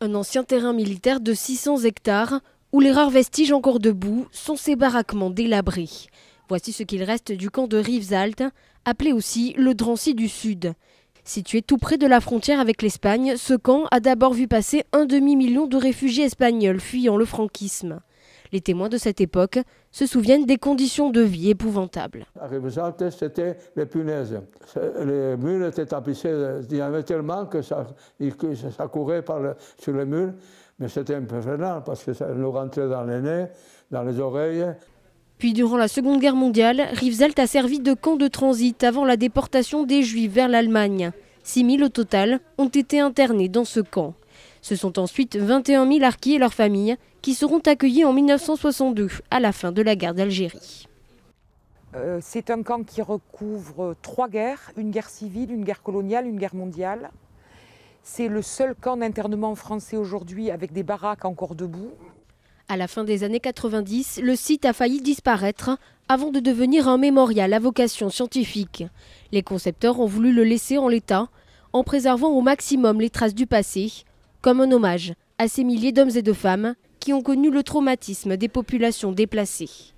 Un ancien terrain militaire de 600 hectares où les rares vestiges encore debout sont ces baraquements délabrés. Voici ce qu'il reste du camp de Rivesaltes, appelé aussi le Drancy du Sud. Situé tout près de la frontière avec l'Espagne, ce camp a d'abord vu passer 1,5 million de réfugiés espagnols fuyant le franquisme. Les témoins de cette époque se souviennent des conditions de vie épouvantables. À Rivesaltes, c'était les punaises. Les murs étaient tapissés, il y en avait tellement que ça courait sur les murs, mais c'était un peu infernal parce que ça nous rentrait dans les nez, dans les oreilles. Puis durant la Seconde Guerre mondiale, Rivesaltes a servi de camp de transit avant la déportation des Juifs vers l'Allemagne. 6 000 au total ont été internés dans ce camp. Ce sont ensuite 21 000 harkis et leurs familles qui seront accueillis en 1962, à la fin de la guerre d'Algérie. C'est un camp qui recouvre 3 guerres, une guerre civile, une guerre coloniale, une guerre mondiale. C'est le seul camp d'internement français aujourd'hui avec des baraques encore debout. À la fin des années 90, le site a failli disparaître avant de devenir un mémorial à vocation scientifique. Les concepteurs ont voulu le laisser en l'état, en préservant au maximum les traces du passé, comme un hommage à ces milliers d'hommes et de femmes qui ont connu le traumatisme des populations déplacées.